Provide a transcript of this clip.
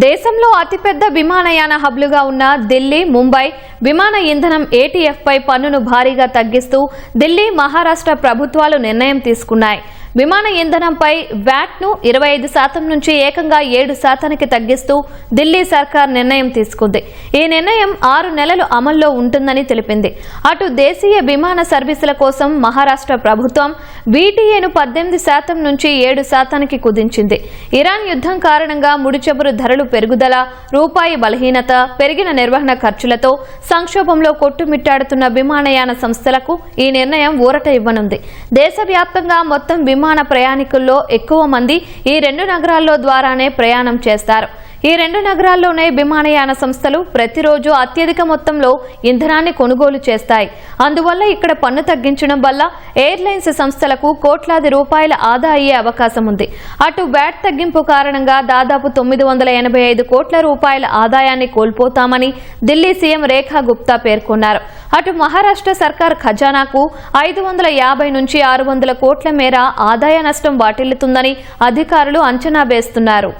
దేశంలో అతిపెద్ద విమానయాన హబ్లుగా ఉన్న ఢిల్లీ, ముంబై విమాన ఇంధనం ATF పై పన్నును భారీగా తగ్గిస్తూ ఢిల్లీ, మహారాష్ట్ర ప్రభుత్వాలు నిర్ణయం తీసుకున్నాయి. విమాన ఇంధనంపై వ్యాట్ను 25% నుంచి ఏకంగా 7%కి తగ్గిస్తూ ఢిల్లీ సర్కార్ నిర్ణయం తీసుకుంది. ఈ నిర్ణయం 6 నెలలు అమల్లో ఉంటుందని తెలిపింది. అటు దేశీయ విమాన సర్వీసుల కోసం మహారాష్ట్ర ప్రభుత్వం VTAను 18% నుంచి 7%కి కుదించింది. ఇరాన్ యుద్ధం కారణంగా ముడిచమురు ధరలు పెరుగుదల, రూపాయి బలహీనత, పెరిగిన నిర్వహణ ఖర్చులతో సంక్షోభంలో కొట్టుమిట్టాడుతున్న విమానయాన సంస్థలకు ఈ నిర్ణయం ఊరట ఇవ్వనుంది. దేశవ్యాప్తంగా మొత్తం విమాన ప్రయాణికుల్లో ఎక్కువ మంది ఈ 2 నగరాల్లో ద్వారానే ప్రయాణం చేస్తారు. ఈ 2 నగరాల్లోనే విమానయాన సంస్థలు ప్రతిరోజు అత్యధిక మొత్తంలో ఇంధనాన్ని కొనుగోలు చేస్తాయి. అందువల్ల ఇక్కడ పన్ను తగ్గించడం వల్ల ఎయిర్లైన్స్ సంస్థలకు కోట్లాది రూపాయల ఆదా అయ్యే అవకాశం ఉంది. అటు వ్యాట్ తగ్గింపు కారణంగా దాదాపు 985 కోట్ల రూపాయల ఆదాయాన్ని కోల్పోతామని ఢిల్లీ సీఎం రేఖా గుప్తా పేర్కొన్నారు. అటు మహారాష్ట్ర సర్కార్ ఖజానాకు 550 నుంచి 600 కోట్ల మేర ఆదాయ నష్టం వాటిల్లుతుందని అధికారులు అంచనా వేస్తున్నారు.